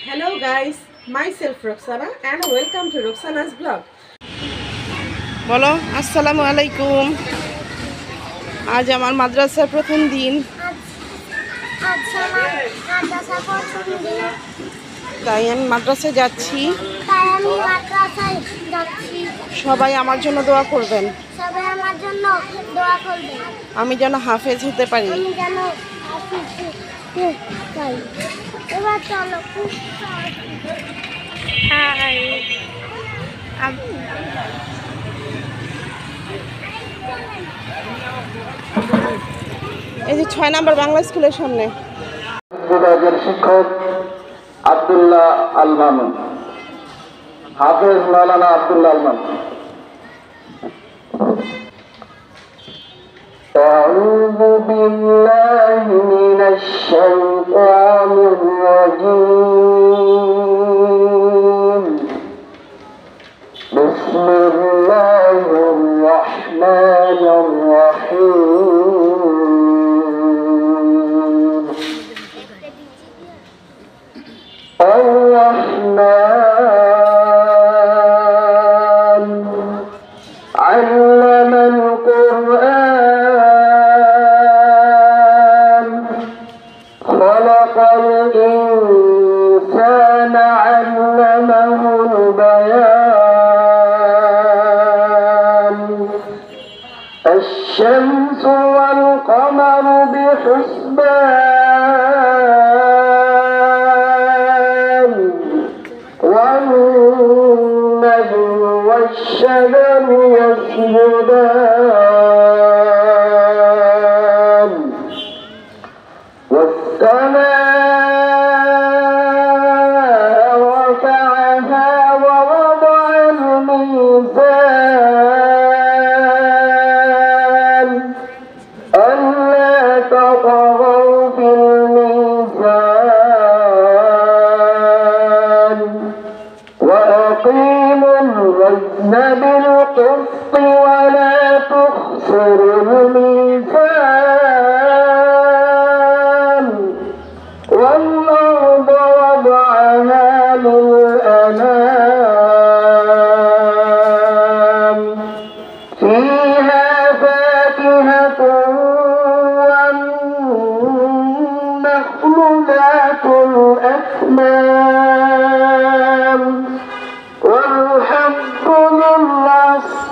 Hello guys, myself Roxana and welcome to Roxana's vlog. বলো আসসালামু আলাইকুম। আজ আমার মাদ্রাসার প্রথম দিন। তাই আমি মাদ্রাসায় যাচ্ছি। সবাই আমার জন্য দোয়া করবেন। আমি যেন হাফেজ হতে পারি। এবার চলো। হাই। এই যে ৬ নম্বর বাংলা স্কুলের সামনে বিভাগের শিক্ষক আব্দুল্লাহ আল মামুন, হাফেজ মাওলানা আব্দুল্লাহ আল মামুন। أعوذ بالله من الشيطان الرجيم. بسم الله الرحمن الرحيم. الرحمن علم القرآن خلق الإنسان علمه البيان الشمس والقمر بحسبان والنجم والشجر يسجدان والسماء رفعها ووضع الميزان ألا تطغوا في الميزان وأقيموا الوزن بالقسط ولا تخسروا الميزان والأرض وضعها للأنام فيها فاكهة والنخل ذات الأكمام والحب ذو العصف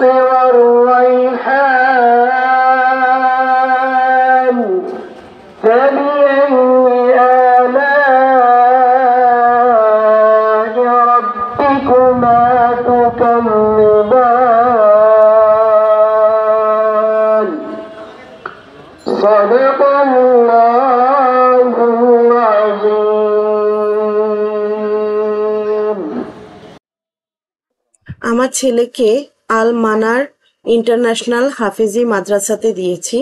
والريحان فبأي آلاء ربكما تكذبان صدق الله العظيم. আমার ছেলেকে আল মানার ইন্টারন্যাশনাল হাফেজি মাদ্রাসাতে দিয়েছি।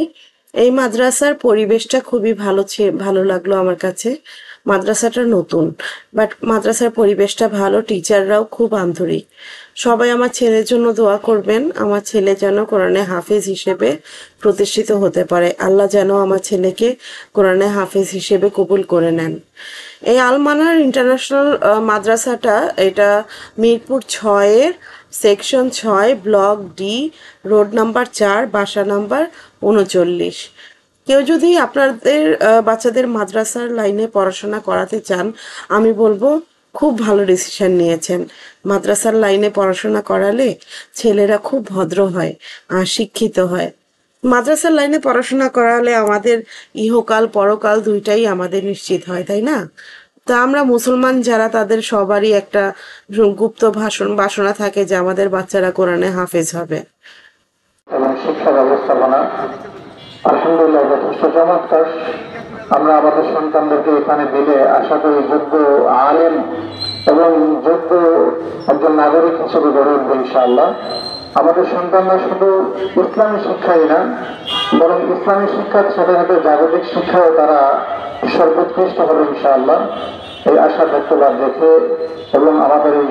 এই মাদ্রাসার পরিবেশটা খুবই ভালো লাগলো আমার কাছে। মাদ্রাসাটা নতুন, বাট মাদ্রাসার পরিবেশটা ভালো, টিচাররাও খুব আন্তরিক। সবাই আমার ছেলের জন্য দোয়া করবেন। আমার ছেলে যেন কোরআনে হাফেজ হিসেবে প্রতিষ্ঠিত হতে পারে। আল্লাহ যেন আমার ছেলেকে কোরআনে হাফেজ হিসেবে কবুল করে নেন। এই আল মানার ইন্টারন্যাশনাল মাদ্রাসাটা এটা মিরপুর 6-এর section 6 block D, road number 4, বাসা নাম্বার 39। কেউ যদি আপনাদের বাচ্চাদের মাদ্রাসার লাইনে পড়াশোনা করাতে চান, আমি বলবো খুব ভালো ডিসিশন নিয়েছেন। মাদ্রাসার লাইনে পড়াশোনা করালে ছেলেরা খুব ভদ্র হয় আর শিক্ষিত হয়। মাদ্রাসার লাইনে পড়াশোনা করালে আমাদের ইহকাল পরকাল দুইটাই আমাদের নিশ্চিত হয়, তাই না? তা আমরা মুসলমান যারা, তাদের সবারই একটা গুপ্ত বাসনা থাকে যে আমাদের বাচ্চারা কোরআনে হাফেজ হবে। এবং শিক্ষা ব্যবস্থাপনা আলহামদুলিল্লাহ যথেষ্ট চমৎকার। আমরা আমাদের সন্তানদেরকে এখানে দিলে আশা করি যোগ্য আলেম এবং যোগ্য একজন নাগরিক হিসেবে গড়ে উঠবে ইনশাআল্লাহ। আমাদের সন্তানরা শুধু ইসলামী শিক্ষাই না, বরং ইসলামী শিক্ষার সাথে সাথে জাগতিক শিক্ষাও তারা সর্বোৎকৃষ্ট হবে ইনশাআল্লাহ। এই আশা ব্যক্তবাদ রেখে এবং আমাদের এই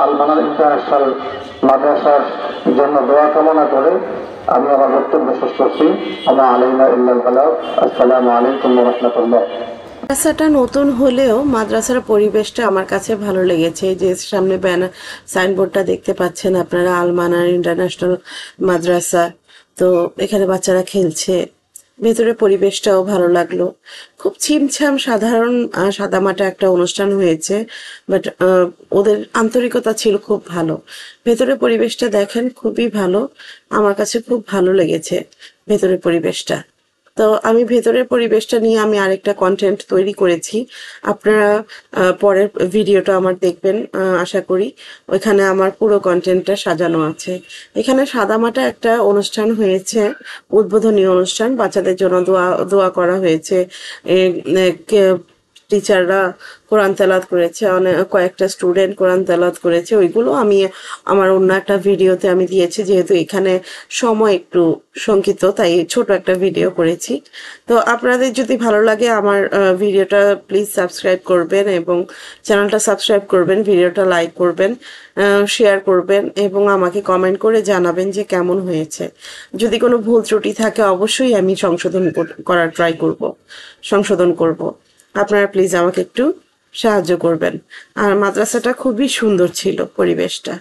আল মানার ইন্টারন্যাশনাল মাদ্রাসার জন্য দোয়া কামনা করে আমি আমার বক্তব্য শেষ করছি। ওয়া আলাইনা ইল্লাল বালাগ। আসসালামু আলাইকুম ওয়া রাহমাতুল্লাহ। মাদ্রাসাটা নতুন হলেও মাদ্রাসার পরিবেশটা আমার কাছে ভালো লেগেছে। যে সামনে ব্যানার সাইনবোর্ডটা দেখতে পাচ্ছেন আপনারা, আল মানার ইন্টারন্যাশনাল মাদ্রাসা। তো এখানে বাচ্চারা খেলছে, ভেতরে পরিবেশটাও ভালো লাগলো। খুব ছিমছাম সাধারণ সাদামাটা একটা অনুষ্ঠান হয়েছে, বাট ওদের আন্তরিকতা ছিল খুব ভালো। ভেতরে পরিবেশটা দেখেন, খুবই ভালো, আমার কাছে খুব ভালো লেগেছে ভেতরের পরিবেশটা। তো আমি ভেতরের পরিবেশটা নিয়ে আমি আরেকটা কন্টেন্ট তৈরি করেছি, আপনারা পরের ভিডিওটা আমার দেখবেন আশা করি। ওইখানে আমার পুরো কন্টেন্টটা সাজানো আছে। এখানে সাদামাটা একটা অনুষ্ঠান হয়েছে, উদ্বোধনী অনুষ্ঠান, বাচ্চাদের জন্য দোয়া দোয়া করা হয়েছে। টিচাররা কোরআন তেলাওয়াত করেছে, অনেক কয়েকটা স্টুডেন্ট কোরআন তেলাওয়াত করেছে, ওইগুলো আমি আমার অন্য একটা ভিডিওতে আমি দিয়েছি। যেহেতু এখানে সময় একটু সংক্ষিপ্ত, তাই ছোট একটা ভিডিও করেছি। তো আপনাদের যদি ভালো লাগে আমার ভিডিওটা প্লিজ সাবস্ক্রাইব করবেন এবং চ্যানেলটা সাবস্ক্রাইব করবেন, ভিডিওটা লাইক করবেন, শেয়ার করবেন এবং আমাকে কমেন্ট করে জানাবেন যে কেমন হয়েছে। যদি কোনো ভুল ত্রুটি থাকে অবশ্যই আমি করার সংশোধন করব। আপনারা প্লিজ আমাকে একটু সাহায্য করবেন। আর মাদ্রাসাটা খুবই সুন্দর ছিল পরিবেশটা।